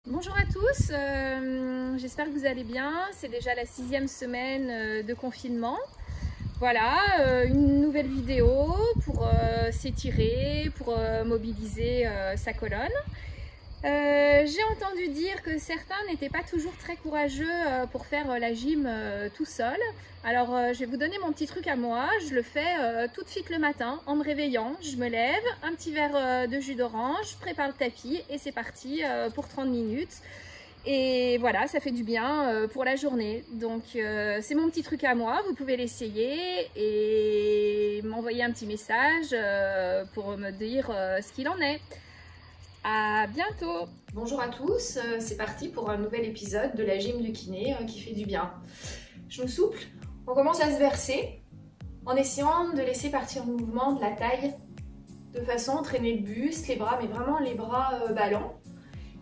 Bonjour à tous, j'espère que vous allez bien. C'est déjà la 6e semaine de confinement. Voilà, une nouvelle vidéo pour s'étirer, pour mobiliser sa colonne. J'ai entendu dire que certains n'étaient pas toujours très courageux pour faire la gym tout seul. Alors je vais vous donner mon petit truc à moi. Je le fais tout de suite le matin en me réveillant. Je me lève, un petit verre de jus d'orange, je prépare le tapis et c'est parti pour 30 minutes. Et voilà, ça fait du bien pour la journée. Donc c'est mon petit truc à moi, vous pouvez l'essayer et m'envoyer un petit message pour me dire ce qu'il en est. À bientôt! Bonjour à tous, c'est parti pour un nouvel épisode de la gym du kiné qui fait du bien. Genou souple, on commence à se verser en essayant de laisser partir le mouvement de la taille de façon à entraîner le buste, les bras, mais vraiment les bras ballants.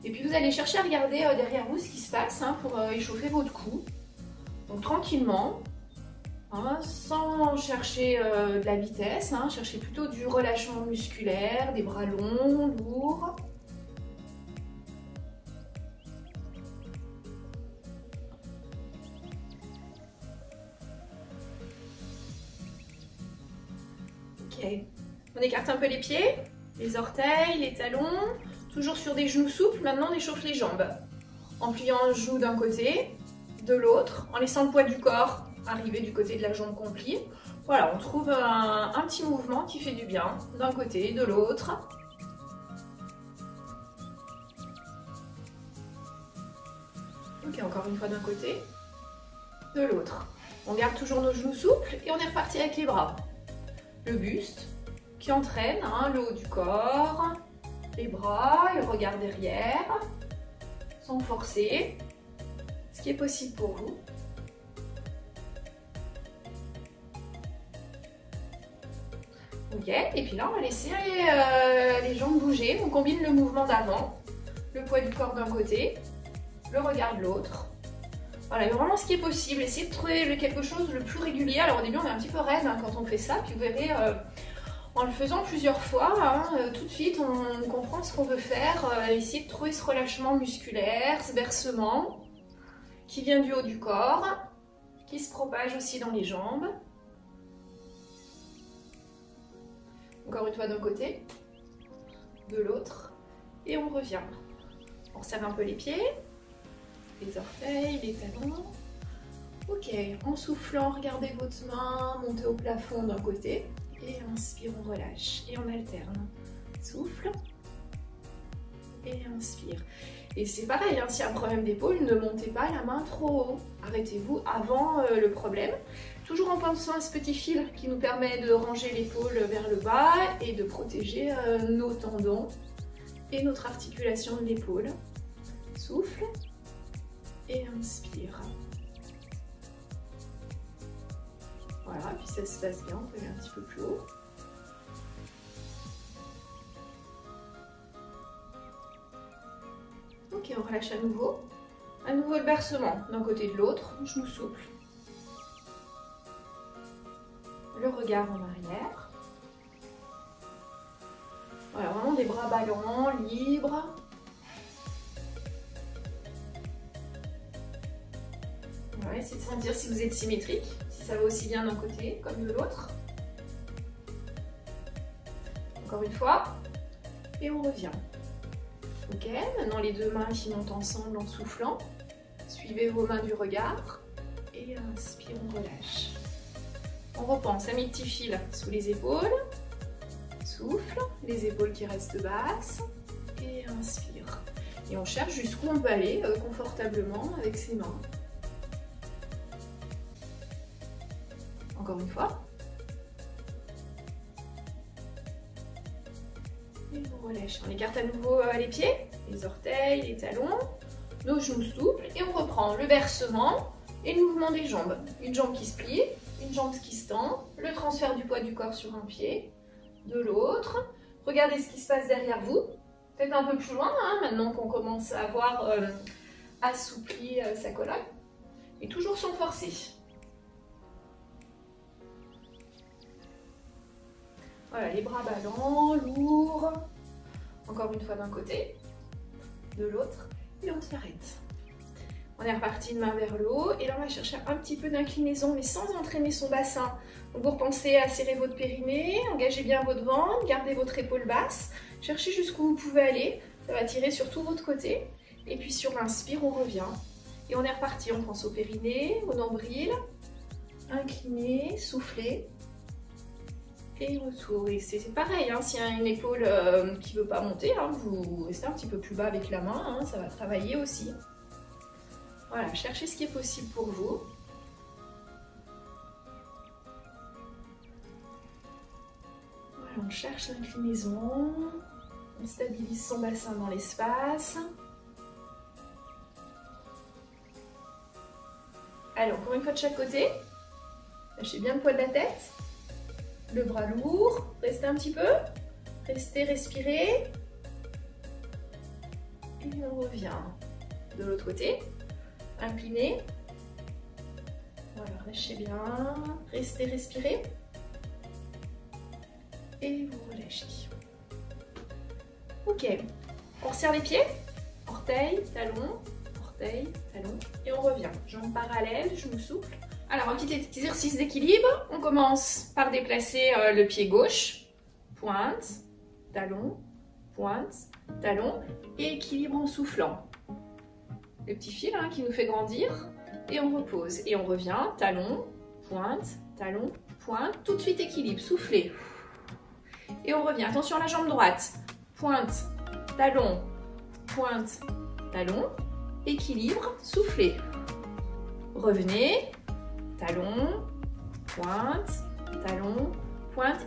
Et puis vous allez chercher à regarder derrière vous ce qui se passe pour échauffer votre cou. Donc tranquillement, sans chercher de la vitesse, cherchez plutôt du relâchement musculaire, des bras longs, lourds. Ok, on écarte un peu les pieds, les orteils, les talons, toujours sur des genoux souples. Maintenant on échauffe les jambes en pliant un genou d'un côté, de l'autre, en laissant le poids du corps arriver du côté de la jambe qu'on plie. Voilà, on trouve un petit mouvement qui fait du bien d'un côté, de l'autre. Ok, encore une fois d'un côté, de l'autre. On garde toujours nos genoux souples et on est reparti avec les bras. Le buste qui entraîne le haut du corps, les bras, le regard derrière, sans forcer, ce qui est possible pour vous. Ok, et puis là on va laisser les jambes bouger. On combine le mouvement d'avant, le poids du corps d'un côté, le regard de l'autre. Voilà, vraiment ce qui est possible. Essayez de trouver quelque chose le plus régulier. Alors au début on est un petit peu raide quand on fait ça, puis vous verrez en le faisant plusieurs fois, tout de suite on comprend ce qu'on veut faire. Essayez de trouver ce relâchement musculaire, ce versement qui vient du haut du corps, qui se propage aussi dans les jambes. Encore une fois d'un côté, de l'autre, et on revient. On serre un peu les pieds, les orteils, les talons. Ok, en soufflant, regardez votre main monter au plafond d'un côté, et inspire, on relâche, et on alterne. Souffle, et inspire. Et c'est pareil, s'il y a un problème d'épaule, ne montez pas la main trop haut. Arrêtez-vous avant le problème. Toujours en pensant à ce petit fil qui nous permet de ranger l'épaule vers le bas et de protéger nos tendons et notre articulation de l'épaule. Souffle et inspire. Voilà, puis ça se passe bien, on peut aller un petit peu plus haut. Ok, on relâche à nouveau. À nouveau le bercement d'un côté de l'autre, genou souple. Le regard en arrière. Voilà, vraiment des bras ballants, libres. Voilà, essayez de sentir si vous êtes symétrique, si ça va aussi bien d'un côté comme de l'autre. Encore une fois, et on revient. Ok, maintenant les deux mains qui montent ensemble en soufflant. Suivez vos mains du regard et inspire, on relâche. On repense à mes petits fils sous les épaules. Souffle, les épaules qui restent basses et inspire. Et on cherche jusqu'où on peut aller confortablement avec ses mains. Encore une fois. Et on relâche. On écarte à nouveau les pieds, les orteils, les talons, nos genoux souples et on reprend le bercement et le mouvement des jambes. Une jambe qui se plie, une jambe qui se tend, le transfert du poids du corps sur un pied, de l'autre. Regardez ce qui se passe derrière vous. Peut-être un peu plus loin, maintenant qu'on commence à avoir assoupli sa colonne. Et toujours sans forcer. Voilà, les bras ballants, lourds. Encore une fois d'un côté, de l'autre. Et on t'arrêtes. On est reparti de main vers le haut et là on va chercher un petit peu d'inclinaison mais sans entraîner son bassin. Donc vous repensez à serrer votre périnée, engagez bien votre ventre, gardez votre épaule basse, cherchez jusqu'où vous pouvez aller, ça va tirer sur tout votre côté. Et puis sur l'inspire on revient. Et on est reparti, on pense au périnée, au nombril, incliné, soufflé. Et retour. Et c'est pareil, hein, s'il y a une épaule qui ne veut pas monter, hein, vous restez un petit peu plus bas avec la main, hein, ça va travailler aussi. Voilà, cherchez ce qui est possible pour vous. Voilà, on cherche l'inclinaison, on stabilise son bassin dans l'espace. Allez, encore une fois de chaque côté. Lâchez bien le poids de la tête. Le bras lourd, restez un petit peu, restez, respirez. Et on revient de l'autre côté, incliné. Voilà, lâchez bien, restez, respirez. Et vous relâchez. Ok, on resserre les pieds, orteils, talons, orteils, talons, et on revient. Jambes parallèles, genoux souples. Alors, un petit exercice d'équilibre. On commence par déplacer le pied gauche. Pointe, talon, et équilibre en soufflant. Le petit fil hein, qui nous fait grandir. Et on repose. Et on revient, talon, pointe. Tout de suite équilibre, soufflez. Et on revient. Attention à la jambe droite. Pointe, talon, équilibre, soufflez. Revenez. Talon, pointe,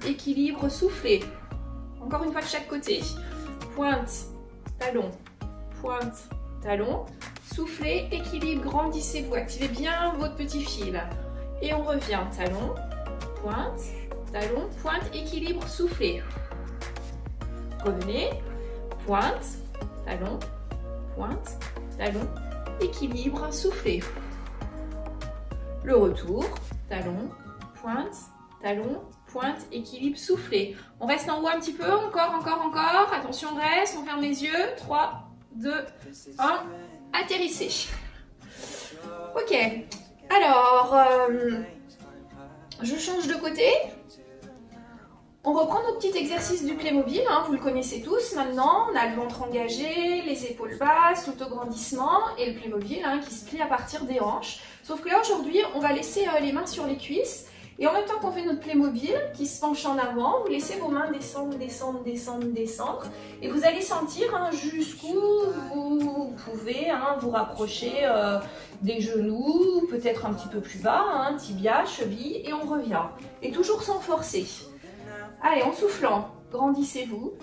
équilibre, soufflez. Encore une fois de chaque côté. Pointe, talon, soufflez, équilibre, grandissez-vous, activez bien votre petit fil. Et on revient, talon, pointe, équilibre, soufflez. Revenez, pointe, talon, équilibre, soufflez. Le retour, talon, pointe, équilibre, soufflez. On reste en haut un petit peu, encore. Attention, on reste, on ferme les yeux. 3, 2, 1, atterrissez. Ok, alors, je change de côté. On reprend notre petit exercice du Playmobil, hein, vous le connaissez tous maintenant. On a le ventre engagé, les épaules basses, l'autograndissement et le Playmobil hein, qui se plie à partir des hanches. Sauf que là aujourd'hui, on va laisser les mains sur les cuisses. Et en même temps qu'on fait notre Playmobil qui se penche en avant, vous laissez vos mains descendre. Et vous allez sentir hein, jusqu'où vous pouvez hein, vous rapprocher des genoux, peut-être un petit peu plus bas, hein, tibia, cheville, et on revient. Et toujours sans forcer. Allez, en soufflant, grandissez-vous,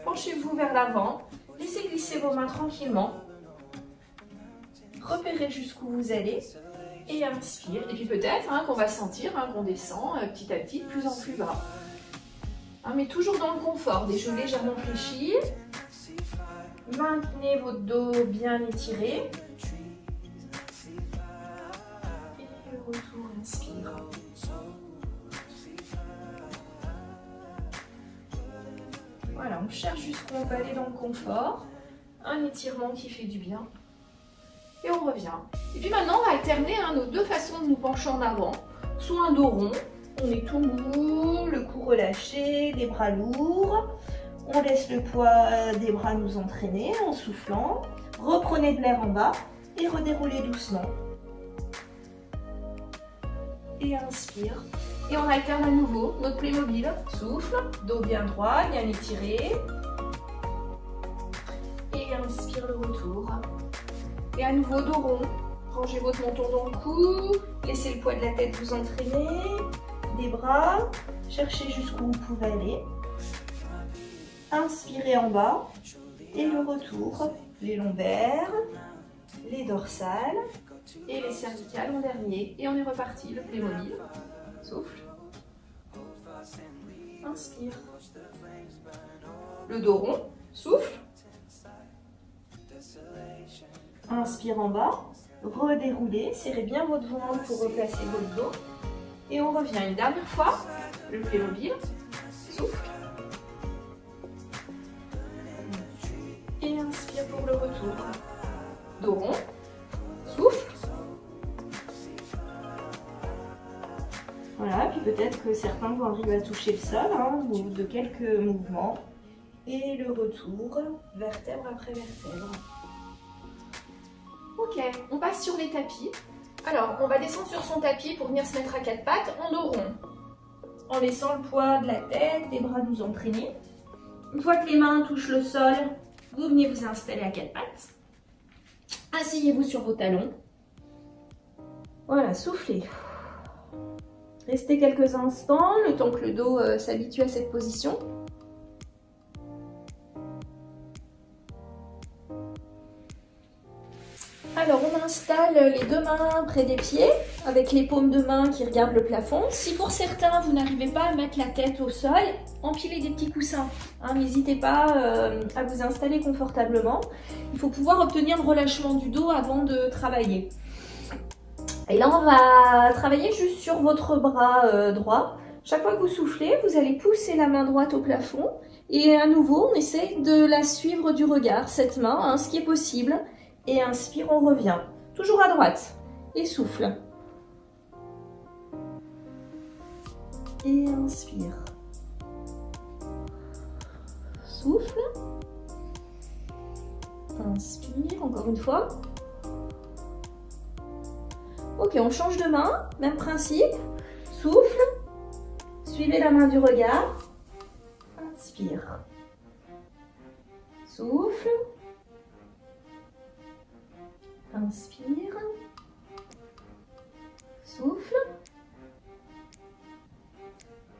penchez-vous vers l'avant, laissez glisser vos mains tranquillement, repérez jusqu'où vous allez et inspire. Et puis peut-être hein, qu'on va sentir hein, qu'on descend petit à petit de plus en plus bas. Hein, mais toujours dans le confort, des genoux légèrement fléchis. Maintenez votre dos bien étiré. Et le retour, inspire. Voilà, on cherche jusqu'où on peut aller dans le confort. Un étirement qui fait du bien. Et on revient. Et puis maintenant, on va alterner hein, nos deux façons de nous pencher en avant. Soit un dos rond, on est tout mou, le cou relâché, les bras lourds. On laisse le poids des bras nous entraîner en soufflant. Reprenez de l'air en bas et redéroulez doucement. Et inspire. Et on alterne à nouveau notre Playmobil. Souffle, dos bien droit, bien étiré. Et inspire le retour. Et à nouveau dos rond. Rangez votre menton dans le cou. Laissez le poids de la tête vous entraîner. Des bras. Cherchez jusqu'où vous pouvez aller. Inspirez en bas. Et le retour. Les lombaires, les dorsales et les cervicales en dernier. Et on est reparti. Le Playmobil. Souffle. Inspire. Le dos rond. Souffle. Inspire en bas. Redéroulez. Serrez bien votre ventre pour replacer votre dos. Et on revient une dernière fois. Le Playmobil. Souffle. Et inspire pour le retour. dos rond. Souffle. Voilà, puis peut-être que certains vont arriver à toucher le sol, hein, au bout de quelques mouvements. Et le retour, vertèbre après vertèbre. Ok, on passe sur les tapis. Alors, on va descendre sur son tapis pour venir se mettre à quatre pattes en dos rond. En laissant le poids de la tête, des bras nous entraîner. Une fois que les mains touchent le sol, vous venez vous installer à quatre pattes. Asseyez-vous sur vos talons. Voilà, soufflez. Restez quelques instants, le temps que le dos s'habitue à cette position. Alors, on installe les deux mains près des pieds, avec les paumes de main qui regardent le plafond. Si pour certains, vous n'arrivez pas à mettre la tête au sol, empilez des petits coussins. Hein, n'hésitez pas à vous installer confortablement. Il faut pouvoir obtenir le relâchement du dos avant de travailler. Et là, on va travailler juste sur votre bras droit. Chaque fois que vous soufflez, vous allez pousser la main droite au plafond. Et à nouveau, on essaie de la suivre du regard, cette main, hein, ce qui est possible. Et inspire, on revient. Toujours à droite. Et souffle. Et inspire. Souffle. Inspire, encore une fois. Ok, on change de main. Même principe. Souffle. Suivez la main du regard. Inspire. Souffle. Inspire, souffle,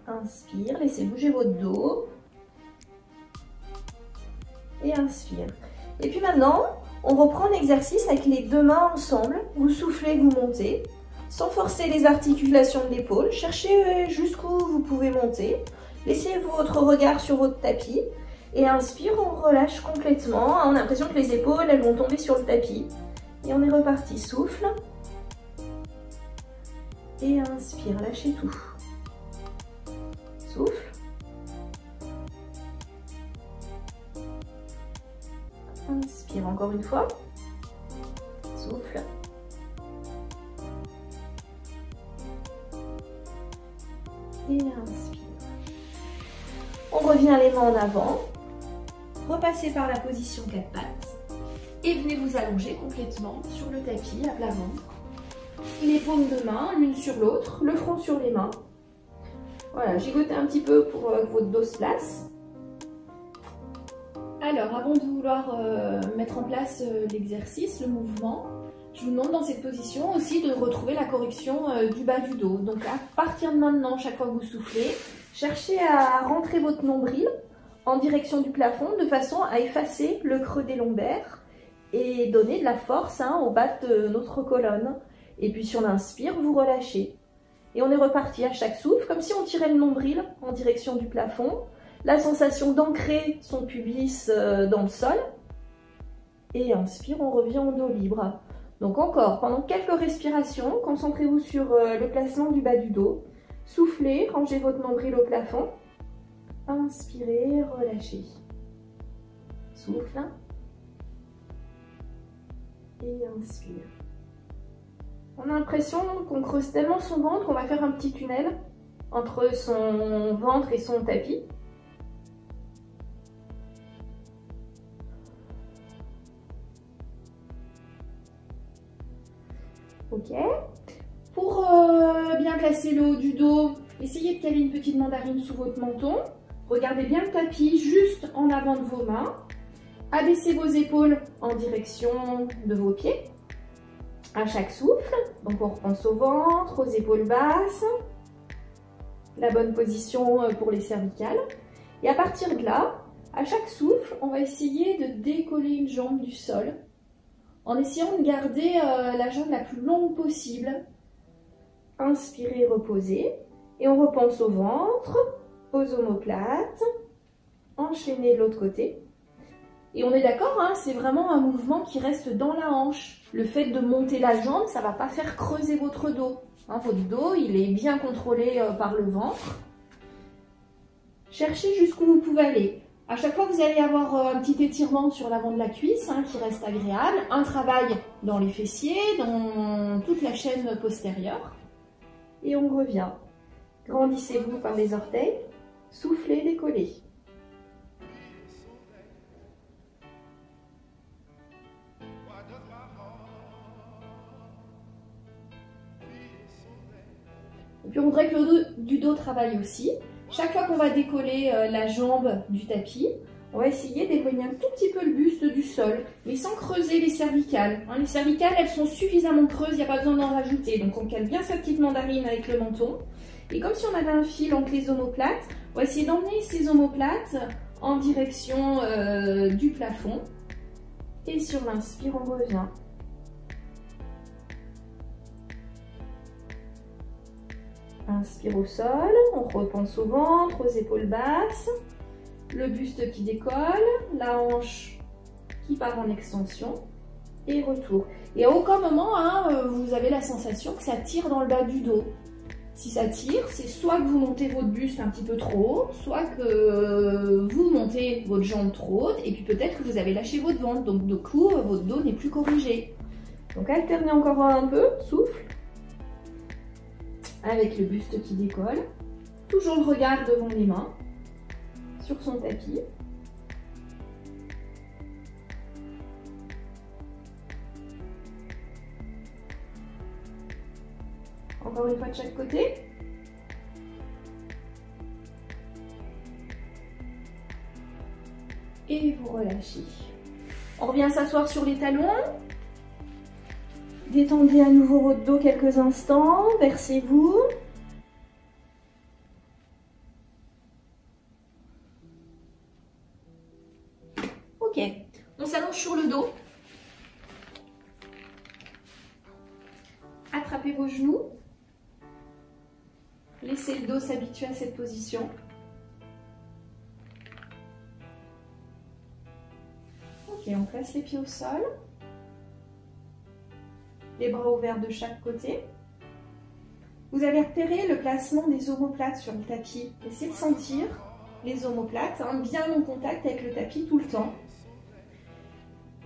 inspire, laissez bouger votre dos et inspire. Et puis maintenant, on reprend l'exercice avec les deux mains ensemble. Vous soufflez, vous montez, sans forcer les articulations de l'épaule. Cherchez jusqu'où vous pouvez monter. Laissez votre regard sur votre tapis et inspire, on relâche complètement. On a l'impression que les épaules, elles vont tomber sur le tapis. Et on est reparti, souffle. Et inspire, lâchez tout. Souffle. Inspire encore une fois. Souffle. Et inspire. On revient les mains en avant. Repassez par la position 4 pattes. Et venez vous allonger complètement sur le tapis à plat ventre. Les paumes de main l'une sur l'autre, le front sur les mains. Voilà, gigotez un petit peu pour que votre dos se place. Alors, avant de vouloir mettre en place l'exercice, le mouvement, je vous demande dans cette position aussi de retrouver la correction du bas du dos. Donc à partir de maintenant, chaque fois que vous soufflez, cherchez à rentrer votre nombril en direction du plafond de façon à effacer le creux des lombaires et donner de la force au bas de notre colonne. Et puis sur l'inspire, vous relâchez. Et on est reparti à chaque souffle, comme si on tirait le nombril en direction du plafond. La sensation d'ancrer son pubis dans le sol. Et inspire, on revient en dos libre. Donc encore, pendant quelques respirations, concentrez-vous sur le placement du bas du dos. Soufflez, rangez votre nombril au plafond. Inspirez, relâchez. Souffle. Et inspire. On a l'impression qu'on creuse tellement son ventre qu'on va faire un petit tunnel entre son ventre et son tapis. Ok. Pour bien placer le haut du dos, essayez de caler une petite mandarine sous votre menton. Regardez bien le tapis juste en avant de vos mains. Abaissez vos épaules en direction de vos pieds. À chaque souffle, donc on repense au ventre, aux épaules basses. La bonne position pour les cervicales. Et à partir de là, à chaque souffle, on va essayer de décoller une jambe du sol en essayant de garder la jambe la plus longue possible. Inspirez, reposez. Et on repense au ventre, aux omoplates. Enchaînez de l'autre côté. Et on est d'accord, c'est vraiment un mouvement qui reste dans la hanche. Le fait de monter la jambe, ça ne va pas faire creuser votre dos. Votre dos, il est bien contrôlé par le ventre. Cherchez jusqu'où vous pouvez aller. À chaque fois, vous allez avoir un petit étirement sur l'avant de la cuisse hein, qui reste agréable. Un travail dans les fessiers, dans toute la chaîne postérieure. Et on revient. Grandissez-vous par les orteils. Soufflez, décollez. Et puis on voudrait que le dos du dos travaille aussi. Chaque fois qu'on va décoller la jambe du tapis, on va essayer d'éloigner un tout petit peu le buste du sol, mais sans creuser les cervicales. Hein, les cervicales, elles sont suffisamment creuses, il n'y a pas besoin d'en rajouter. Donc on cale bien sa petite mandarine avec le menton. Et comme si on avait un fil entre les omoplates, on va essayer d'emmener ces omoplates en direction du plafond. Et sur l'inspire, on revient. Inspire au sol, on repense au ventre, aux épaules basses, le buste qui décolle, la hanche qui part en extension et retour. Et à aucun moment, hein, vous avez la sensation que ça tire dans le bas du dos. Si ça tire, c'est soit que vous montez votre buste un petit peu trop haut, soit que vous montez votre jambe trop haute et puis peut-être que vous avez lâché votre ventre. Donc du coup, votre dos n'est plus corrigé. Donc alternez encore un peu, souffle. Avec le buste qui décolle, toujours le regard devant les mains, sur son tapis. Encore une fois de chaque côté. Et vous relâchez. On revient s'asseoir sur les talons. Détendez à nouveau votre dos quelques instants, versez-vous. Ok, on s'allonge sur le dos. Attrapez vos genoux. Laissez le dos s'habituer à cette position. Ok, on place les pieds au sol. Les bras ouverts de chaque côté. Vous allez repérer le placement des omoplates sur le tapis. Essayez de sentir les omoplates, hein, bien en contact avec le tapis tout le temps.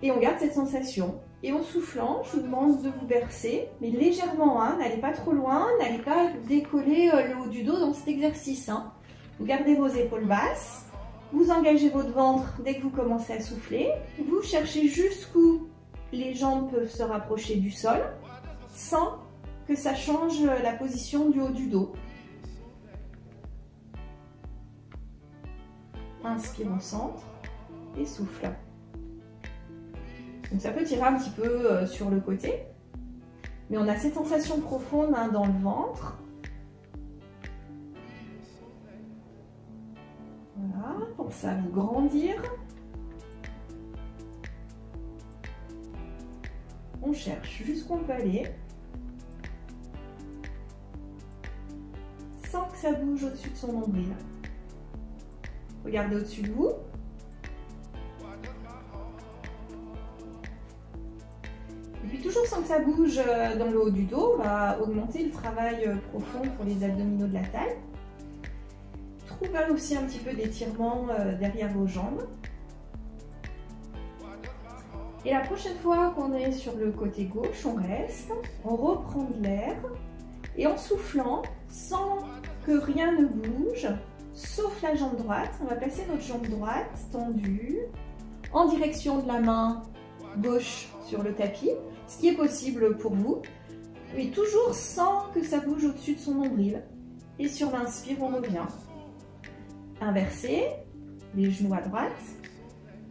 Et on garde cette sensation. Et en soufflant, je vous demande de vous bercer, mais légèrement, hein, n'allez pas trop loin, n'allez pas décoller le haut du dos dans cet exercice. Hein. Vous gardez vos épaules basses, vous engagez votre ventre dès que vous commencez à souffler, vous cherchez jusqu'où les jambes peuvent se rapprocher du sol sans que ça change la position du haut du dos. Inspire au centre et souffle. Donc ça peut tirer un petit peu sur le côté, mais on a cette sensation profonde hein, dans le ventre. Voilà, pensez à vous grandir. On cherche jusqu'où on peut aller, sans que ça bouge au-dessus de son nombril. Regardez au-dessus de vous. Et puis toujours sans que ça bouge dans le haut du dos, on va augmenter le travail profond pour les abdominaux de la taille. Trouvez aussi un petit peu d'étirement derrière vos jambes. Et la prochaine fois qu'on est sur le côté gauche, on reste, on reprend de l'air et en soufflant, sans que rien ne bouge, sauf la jambe droite, on va placer notre jambe droite tendue en direction de la main gauche sur le tapis, ce qui est possible pour vous, mais toujours sans que ça bouge au-dessus de son nombril. Et sur l'inspire, on revient. Inversez, les genoux à droite.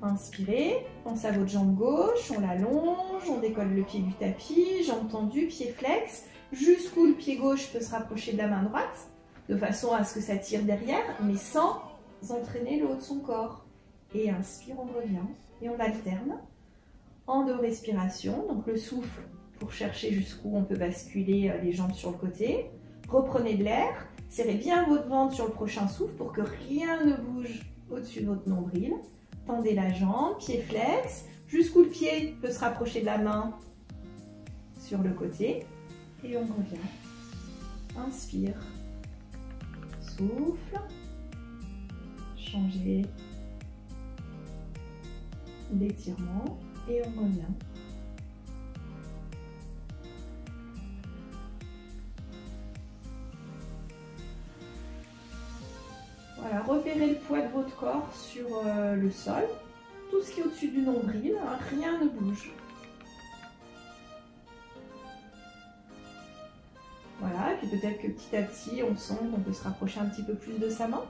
Inspirez, pensez à votre jambe gauche, on l'allonge, on décolle le pied du tapis, jambe tendue, pied flex, jusqu'où le pied gauche peut se rapprocher de la main droite, de façon à ce que ça tire derrière, mais sans entraîner le haut de son corps. Et inspire, on revient, et on alterne en 2 respirations, donc le souffle pour chercher jusqu'où on peut basculer les jambes sur le côté. Reprenez de l'air, serrez bien votre ventre sur le prochain souffle pour que rien ne bouge au-dessus de votre nombril. Tendez la jambe, pied flex, jusqu'où le pied peut se rapprocher de la main sur le côté. Et on revient. Inspire. Souffle. Changez d'étirement et on revient. Voilà, repérez le poids de votre corps sur le sol. Tout ce qui est au-dessus du nombril, hein, rien ne bouge. Voilà, et puis peut-être que petit à petit, on sent qu'on peut se rapprocher un petit peu plus de sa main.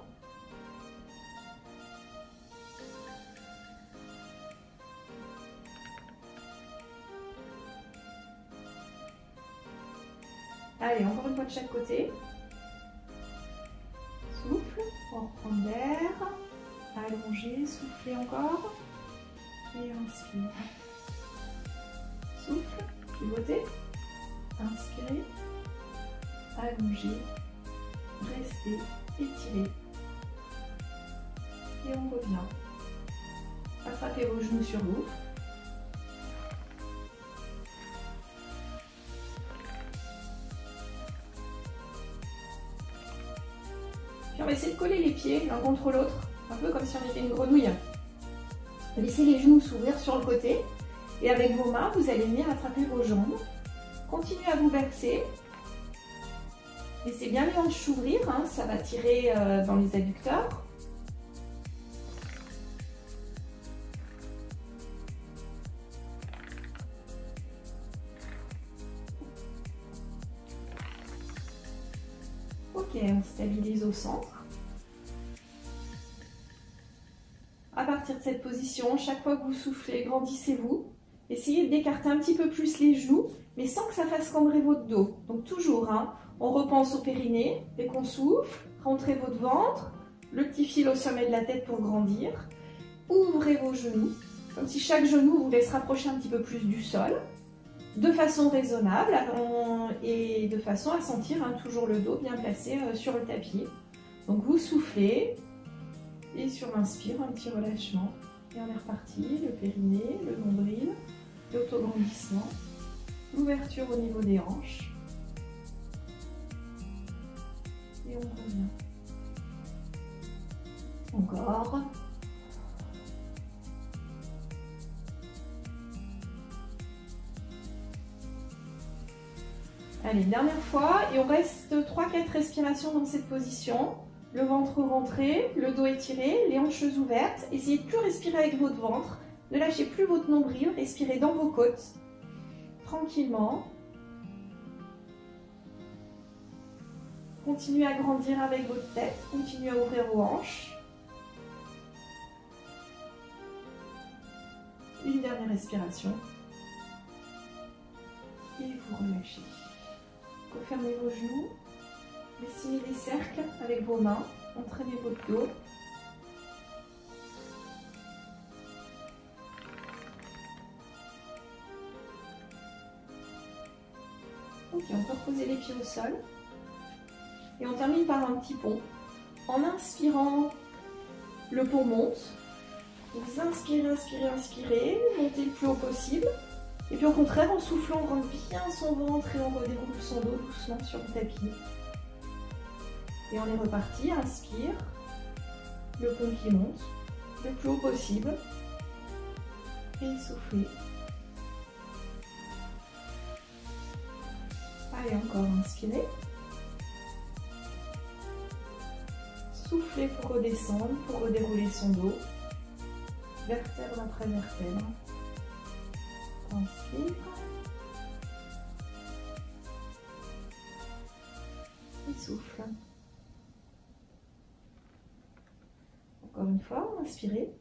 Allez, encore une fois de chaque côté. Souffle, on reprend l'air. Allongez, soufflez encore. Et inspire. Souffle, pivotez. Inspirez. Allongez. Restez, étirez. Et on revient. Attrapez vos genoux sur vous. Puis on va essayer de coller les pieds l'un contre l'autre, un peu comme si on était une grenouille. Laissez les genoux s'ouvrir sur le côté et avec vos mains, vous allez venir attraper vos jambes. Continuez à vous bercer. Laissez bien les hanches s'ouvrir, hein, ça va tirer dans les adducteurs. Ok, on stabilise au centre. À partir de cette position, chaque fois que vous soufflez, grandissez-vous. Essayez d'écarter un petit peu plus les genoux, mais sans que ça fasse cambrer votre dos. Donc toujours, hein, on repense au périnée, dès qu'on souffle, rentrez votre ventre, le petit fil au sommet de la tête pour grandir. Ouvrez vos genoux, comme si chaque genou vous laisse rapprocher un petit peu plus du sol, de façon raisonnable et de façon à sentir hein, toujours le dos bien placé sur le tapis. Donc vous soufflez et sur l'inspire, un petit relâchement. Et on est reparti, le périnée, le nombril, l'autograndissement, l'ouverture au niveau des hanches. Et on revient. Encore. Allez, dernière fois, et on reste 3-4 respirations dans cette position. Le ventre rentré, le dos étiré, les hanches ouvertes. Essayez de plus respirer avec votre ventre. Ne lâchez plus votre nombril, respirez dans vos côtes. Tranquillement. Continuez à grandir avec votre tête. Continuez à ouvrir vos hanches. Une dernière respiration. Et vous relâchez. Refermez vos genoux. Dessinez des cercles avec vos mains, entraînez votre dos. Ok, on peut reposer les pieds au sol. Et on termine par un petit pont. En inspirant, le pont monte. Vous inspirez, inspirez, inspirez, montez le plus haut possible. Et puis au contraire, en soufflant, on rentre bien son ventre et on redéroule son dos doucement sur le tapis. Et on est reparti, inspire, le pont qui monte, le plus haut possible, et soufflez. Allez, encore inspirez. Soufflez pour redescendre, pour redérouler son dos, vertèbre après vertèbre. Inspire. Et souffle. Encore une fois, inspirez.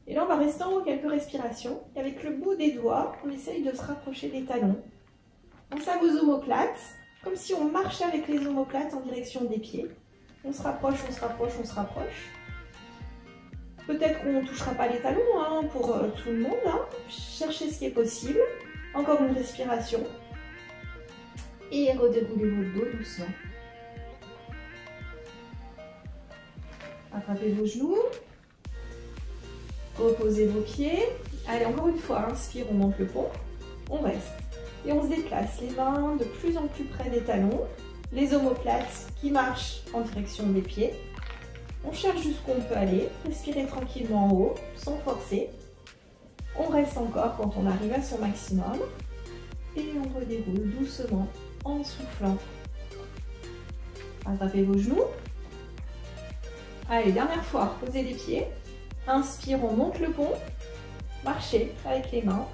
Et là, on va rester en haut quelques respirations. Et avec le bout des doigts, on essaye de se rapprocher des talons. Pense à vos omoplates, comme si on marchait avec les omoplates en direction des pieds. On se rapproche, on se rapproche, on se rapproche. Peut-être qu'on ne touchera pas les talons hein, pour tout le monde. Hein. Cherchez ce qui est possible. Encore une respiration. Et redéroulez votre dos doucement. Attrapez vos genoux. Reposez vos pieds. Allez, encore une fois, inspire, on monte le pont. On reste. Et on se déplace. Les mains de plus en plus près des talons. Les omoplates qui marchent en direction des pieds. On cherche jusqu'où on peut aller. Respirez tranquillement en haut, sans forcer. On reste encore quand on arrive à son maximum. Et on redéroule doucement en soufflant. Attrapez vos genoux. Allez, dernière fois, posez les pieds. Inspire, on monte le pont. Marchez avec les mains,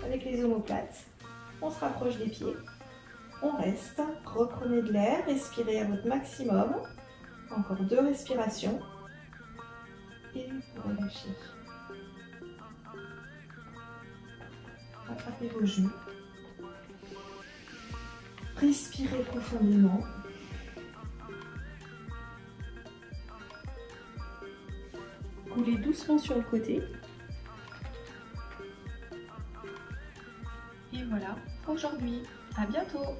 avec les omoplates. On se rapproche des pieds. On reste. Reprenez de l'air. Respirez à votre maximum. Encore 2 respirations. Et vous relâchez. Attrapez vos genoux. Respirez profondément. Coulez doucement sur le côté. Et voilà pour aujourd'hui. À bientôt!